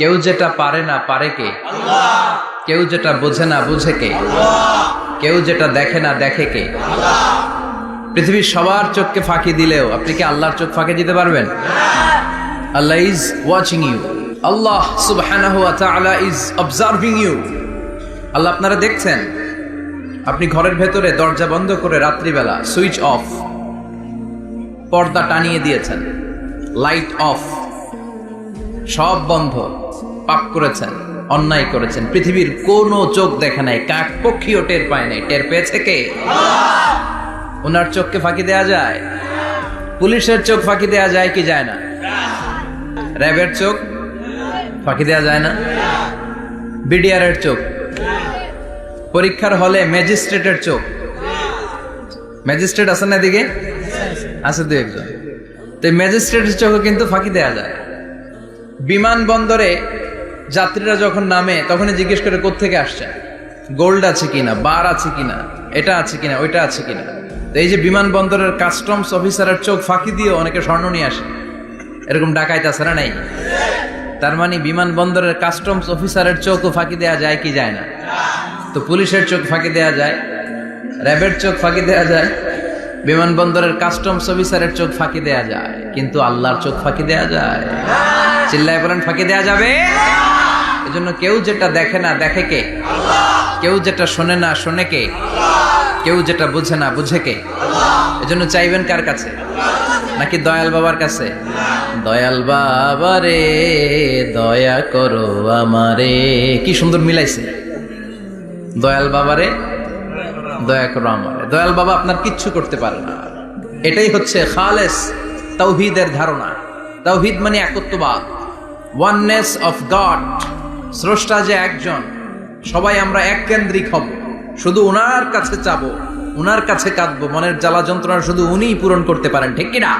কেউ যেটা পারে না পারে কে? আল্লাহ। কেউ যেটা বোঝে না বুঝে কে? আল্লাহ। কেউ যেটা দেখে না দেখে কে? আল্লাহ। পৃথিবীর সবার চোখকে ফাঁকি দিলেও আপনি কি আল্লাহর চোখ ফাঁকি দিতে পারবেন? আল্লাহ ইজ ওয়াচিং ইউ। আল্লাহ সুবহানাহু ওয়া তাআলা ইজ অবজার্ভিং ইউ। আল্লাহ আপনারা দেখছেন। আপনি ঘরের ভেতরে দরজা বন্ধ করে রাত্রিবেলা সুইচ অফ, পর্দা টানিয়ে দিয়েছেন, লাইট অফ, সব বন্ধ, পাপ করেছেন, অন্যায় করেছেন, পৃথিবীর কোনো চোখ দেখে নাই, কাক পক্ষীও টের পায় নাই। টের পেয়েছে কে? ওনার চোখকে ফাঁকি দেয়া যায়? পুলিশের চোখ ফাঁকি দেয়া যায় কি যায় না? র্যাবের চোখ ফাঁকি দেয়া যায় না? বিডিআরের চোখ, পরীক্ষার হলে ম্যাজিস্ট্রেটের চোখ, ম্যাজিস্ট্রেট আছেন না এদিকে? আছে দু একজন। তো ম্যাজিস্ট্রেটের চোখও কিন্তু ফাঁকি দেয়া যায়। বিমানবন্দরে যাত্রীরা যখন নামে তখনই জিজ্ঞেস করে কোত্থেকে আসছে, গোল্ড আছে কিনা, বার আছে কিনা, এটা আছে কিনা, ওইটা আছে কিনা। তো এই যে বিমানবন্দরের কাস্টমস অফিসারের চোখ ফাঁকি দিয়ে অনেকে স্বর্ণ নিয়ে আসে, এরকম ডাকাইত আছে না নাই? তার মানে বিমানবন্দরের কাস্টমস অফিসারের চোখও ফাঁকি দেয়া যায় কি যায় না? তো পুলিশের চোখ ফাঁকি দেয়া যায়, র্যাবের চোখ ফাঁকি দেয়া যায়, বিমানবন্দরের কাস্টমস অফিসারের চোখ ফাঁকি দেয়া যায়, কিন্তু আল্লাহর চোখ ফাঁকি দেয়া যায়? চিল্লায় বলেন ফাঁকি দেয়া যাবে? এজন্য কেউ যেটা দেখে না দেখে কে? কেউ যেটা শোনে না শোনে কে? কেউ যেটা বুঝে না বুঝে কে? এজন্য চাইবেন কার কাছে? নাকি দয়াল বাবার কাছে? দয়াল বাবা রে দয়া করো আমারে। কি সুন্দর মিলাইছে, দয়াল বাবারে দয়া করো আমারে। দয়াল বাবা আপনার কিচ্ছু করতে পারে না। এটাই হচ্ছে খালেস তাওহীদের ধারণা। তাওহীদ মানে একত্ববাদ, ওয়াননেস অফ গড। স্রষ্টা যে একজন, সবাই আমরা এক কেন্দ্রিক হব, শুধু উনার কাছে চাবো, উনার কাছে কাঁদবো, মনের জ্বালা যন্ত্রণা শুধু উনিই পূরণ করতে পারেন, ঠিক কিনা?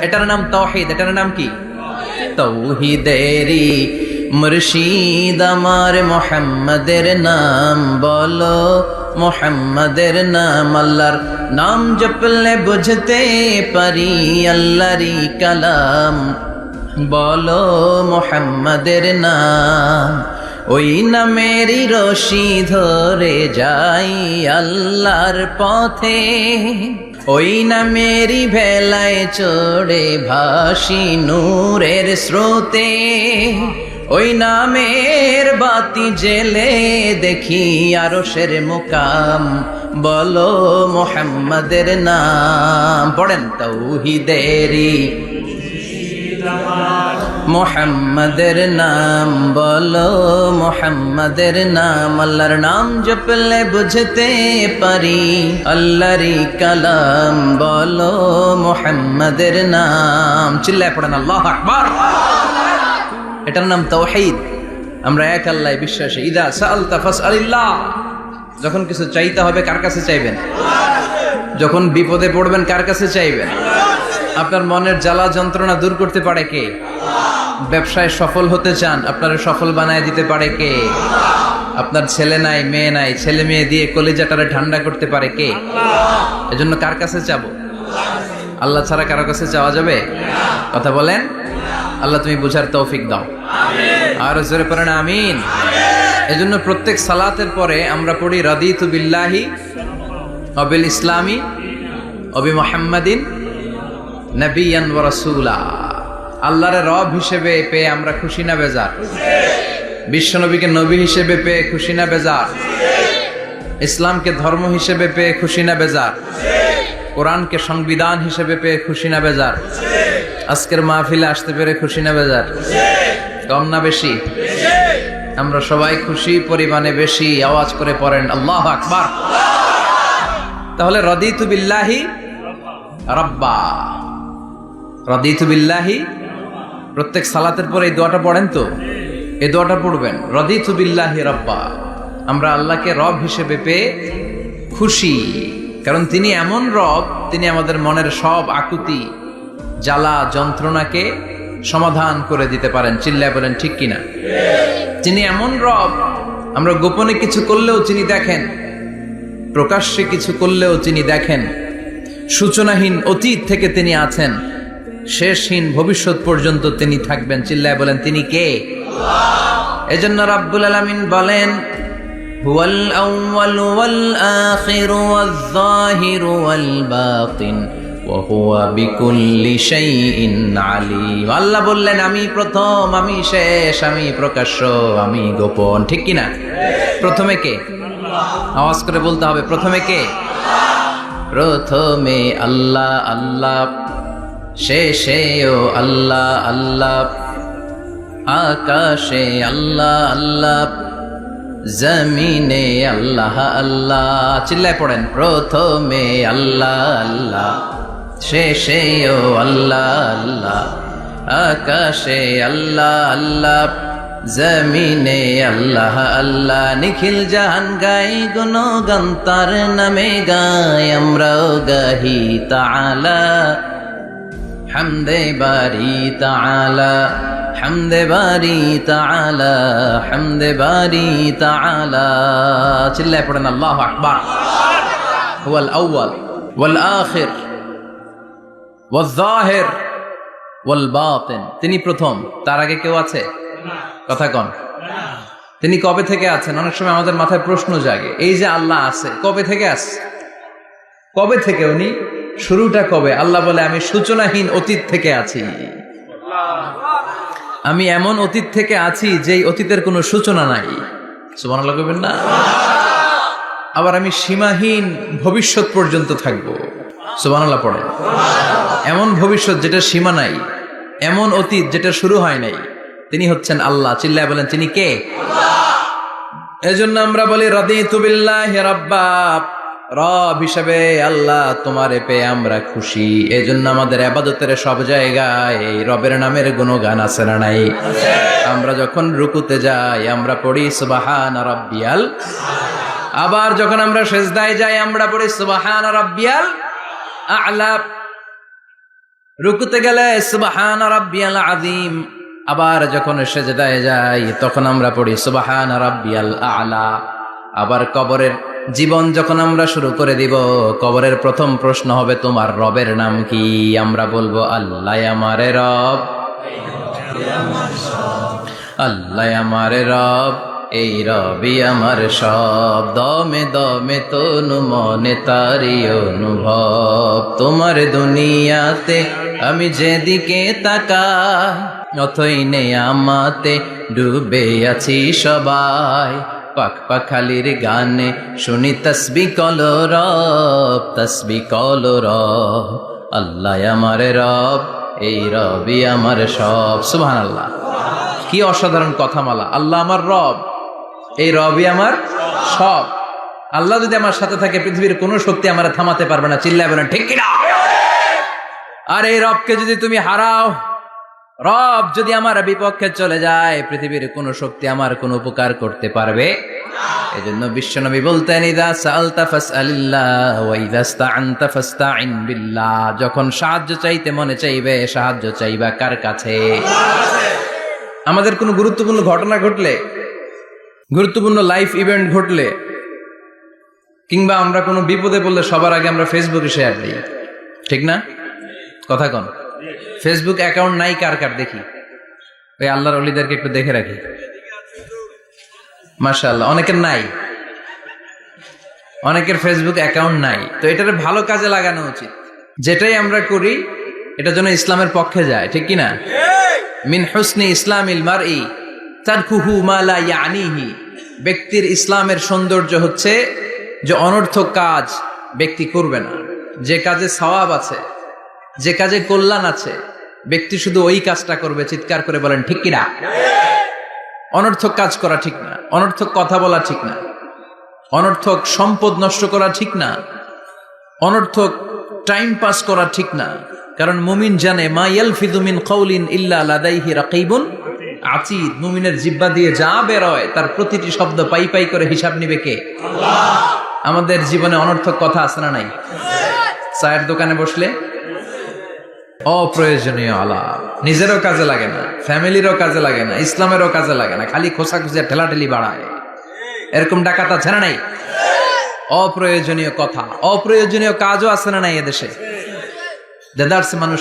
এটার নাম তাওহীদ। এটার নাম কি? তাওহীদেরই মুর্শিদ আমার মুহাম্মাদের নাম বলো, মুহাম্মাদের নাম। আল্লাহর নাম জপলে বুঝতে পারি আল্লাহরই কালাম, বলো মুহাম্মাদের নাম। ওই নামেরই রশি ধরে যাই আল্লাহর পথে, ওই নামেরই ভেলায় চড়ে ভাসি নূরের স্রোতে, ওই নামের বাতি জেলে দেখি আরশের মুকাম, বলো মুহাম্মাদের নাম। পড়েন তাওহীদেরই মুহাম্মাদের নাম বলো, মুহাম্মাদের নাম। আল্লাহর নাম জপলে বুঝতে পারি আল্লাহরই কালাম, বলো মুহাম্মাদের নাম। চিল্লায় পড়েন আল্লাহু আকবার। এটার নাম তাওহীদ। আমরা এক আল্লাহ বিশ্বাসী। ইদা সাআলতা ফাসআলিল্লাহ। যখন কিছু চাইতে হবে কার কাছে চাইবেন? যখন বিপদে পড়বেন কার কাছে চাইবেন? আপনার মনের জ্বালা যন্ত্রণা দূর করতে পারে কে? ব্যবসায় সফল হতে চান, আপনারা সফল বানায় দিতে পারে কে? আপনার ছেলে নাই মেয়ে নাই, ছেলে মেয়ে দিয়ে কলিজাটারে ঠান্ডা করতে পারে কে? এজন্য কার কাছে চাবো? আল্লাহ ছাড়া কারো কাছে চাওয়া যাবে? কথা বলেন। আল্লাহ তুমি বুঝার তৌফিক দাও, আর জোরে পড়েন আমিন। এজন্য প্রত্যেক সালাতের পরে আমরা পড়ি রাদিতু বিল্লাহি ওয়া বিল ইসলামি ওয়া বি মুহাম্মাদিন নবিয়ান ওয়া রাসূলা। আল্লাহর রব হিসেবে পেয়ে আমরা খুশি না বেজার? বিশ্বনবীকে নবী হিসেবে পেয়ে খুশি না বেজার? ইসলামকে ধর্ম হিসেবে পেয়ে খুশি না বেজার? কোরআনকে সংবিধান হিসেবে পেয়ে খুশি না বেজার? আজকের মাহফিলে আসতে পেরে খুশি না বেজার? কম না বেশি? আমরা সবাই খুশি, পরিমাণে বেশি। আওয়াজ করে পড়েন আল্লাহু আকবার। তাহলে রাদিতু বিল্লাহি রাব্বা, রাদিতু বিল্লাহি। প্রত্যেক সালাতের পরে এই দোয়াটা পড়েন তো, এই দোয়াটা পড়বেন, রাদিতু বিল্লাহি রাব্বা। আমরা আল্লাহকে রব হিসেবে পেয়ে খুশি, কারণ তিনি এমন রব, তিনি আমাদের মনের সব আকুতি জ্বালা যন্ত্রণাকে সমাধান করে দিতে পারেন। চিল্লায় বলেন ঠিক কিনা? তিনি এমন রব, আমরা গোপনে কিছু করলেও তিনি দেখেন, প্রকাশ্যে কিছু করলেও তিনি দেখেন। সূচনাহীন অতীত থেকে তিনি আছেন, শেষহীন ভবিষ্যৎ পর্যন্ত তিনি থাকবেন। চিল্লায় বলেন তিনি কে? এজন্য রাব্বুল আলামিন বলেন হুয়াল আউয়ালু ওয়াল আখিরু ওয়াজ যাহিরু ওয়াল বাতিন ওয়া হুয়া বিকুল্লি শাইইন আলীম। আল্লাহ বললেন আমি প্রথম, আমি শেষ, আমি প্রকাশ্য, আমি গোপন। ঠিক কি না? প্রথমে কে? আওয়াজ করে বলতে হবে, প্রথমে কে? প্রথমে আল্লাহ আল্লাহ, শেষেও আল্লাহ আল্লাহ, আকাশে আল্লাহ আল্লাহ, জমিনে আল্লাহ আল্লাহ। চিল্লায় পড়েন, প্রথমে আল্লাহ আল্লাহ, শেষেও আল্লাহ আল্লাহ, আকাশে আল্লাহ আল্লাহ, জমিনে আল্লাহ আল্লাহ। নিখিল জাহান গাই গুণগান তার নামে গাই, আমরাও গাহি তাআলা হামদে বারি তাআলা, হামদে বারি তাআলা, হামদে বারি তাআলা। চিল্লায় পড়েন আল্লাহু আকবার। হুয়াল আউয়াল ওয়াল আখির ওয়াজ যাহির ওয়াল বাতিন। তিনি প্রথম, তার আগে কেউ আছে? কথা কন। তিনি কবে থেকে আছেন? অনেক সময় আমাদের মাথায় প্রশ্ন জাগে, এই যে আল্লাহ আছে, কবে থেকে আছে? কবে থেকে উনি? শুরুটা কবে? আল্লাহ বলে আমি সূচনাহীন অতীত থেকে আছি। আমি এমন অতীত থেকে আছি যেই অতীতের কোনো সূচনা নাই। সুবহানাল্লাহ কইবেন না? আবার আমি সীমাহীন ভবিষ্যৎ পর্যন্ত থাকবো। সুবহানাল্লাহ পড়ে। এমন ভবিষ্যৎ যেটা সীমা নাই, এমন অতীত যেটা শুরু হয় নাই। তিনি হচ্ছেন আল্লাহ। চিল্লায় বলেন তিনি কে? এজন্য আমরা বলি রাদিতু বিল্লাহি রাব্বা, রব হিসেবে আল্লাহ তোমারে পেয়ে আমরা খুশি। এজন্য আমাদের ইবাদতের সব জায়গায় এই রবের নামের গুণগান আছে না নাই? আমরা যখন রুকুতে যাই আমরা পড়ি সুবহানা রাব্বিয়াল, আবার যখন আমরা সিজদায় যাই আমরা পড়ি সুবহানা রাব্বিয়াল আ'লা, রুকুতে গেলে সুবহানা রাব্বিয়াল আযীম, আবার যখন সিজদায় যাই তখন আমরা পড়ি সুবহানা রাব্বিয়াল আ'লা। আবার কবরের জীবন যখন আমরা শুরু করে দিব, কবরের প্রথম প্রশ্ন হবে তোমার রবের নাম কি? আমরা বলবো আল্লাহ আমারে রব, আল্লাহ আমারে রব, এই রবি আমার সব। দমে দমে তনু মনে তারি অনুভব, তোমার দুনিয়াতে আমি যেদিকে তাকাই অথই নেই আমাতে ডুবে আছি সবাই। পাক পাখালির গানে শুনি তসবিহ কলো রব, তসবিহ কলো রব, আল্লাহ আমার রব, এই রবি আমার সব। সুবহানাল্লাহ, কি অসাধারণ কথামালা। আল্লাহ আমার রব, এই রবি আমার সব। আল্লাহ যদি আমার সাথে থাকে পৃথিবীর কোনো শক্তি আমার থামাতে পারবে না। চিল্লায় বলেন ঠিক কিনা? আর এই রবকে যদি তুমি হারাও, রব যদি আমার বিপক্ষে চলে যায়, পৃথিবীর কোনো শক্তি আমার কোনো উপকার করতে পারবে না। এজন্য বিশ্বনবী বলতেন ইযা সাআলতা ফাসআলিল্লাহ ওয়া ইযা ইসতাআনতা ফাসতাইন বিল্লাহ। যখন সাহায্য চাইতে মনে চাইবে, সাহায্য চাইবা কার কাছে? আমাদের কোনো গুরুত্বপূর্ণ ঘটনা ঘটলে, গুরুত্বপূর্ণ লাইফ ইভেন্ট ঘটলে, কিংবা আমরা কোনো বিপদে পড়লে সবার আগে আমরা ফেসবুকে শেয়ার দিই, ঠিক না? কথা কন। ফেসবুক অ্যাকাউন্ট নাই কার কার? দেখি, ওই আল্লাহর ওলিদেরকে একটু দেখে রাখি। মাশাআল্লাহ, অনেকের নাই, অনেকের ফেসবুক অ্যাকাউন্ট নাই। তো এটারে ভালো কাজে লাগানো উচিত। যেটাই আমরা করি এটা যেন ইসলামের পক্ষে যায়, ঠিক কিনা? মিন হুসনি ইসলামিল মারই তারকুহু মা লা ইয়ানিহি। ব্যক্তির ইসলামের সৌন্দর্য হচ্ছে যে অনর্থক কাজ ব্যক্তি করবে না। যে কাজে সওয়াব আছে, যে কাজে কল্যাণ আছে, ব্যক্তি শুধু ওই কাজটা করবে। চিৎকার করে বলেন ঠিক কিনা? অনর্থক কাজ করা ঠিক না, অনর্থক কথা বলা ঠিক না, অনর্থক সম্পদ নষ্ট করা ঠিক না, অনর্থক টাইম পাস করা ঠিক না। কারণ মুমিন জানে মা ইয়ালফিযু মিন কাউলিন ইল্লা লাদাইহি রাকিবুন আতীদ। মুমিনের জিহ্বা দিয়ে যা বের হয় তার প্রতিটি শব্দ পাই পাই করে হিসাব নিবে কে? আল্লাহ। আমাদের জীবনে অনর্থক কথা আছে না নাই? চায়ের দোকানে বসলে অপ্রয়োজনীয় আলাপ, নিজেরও কাজে লাগে না, ফ্যামিলিরও কাজে লাগে না, ইসলামেরও কাজে লাগে না, খালি খোঁচাখুচি ঠেলাঠেলি বাড়ায়। এরকম ডাকাত আছে না নাই? অপ্রয়োজনীয় কথা, অপ্রয়োজনীয় কাজও আছে না নাই এদেশে? দেদারসে মানুষ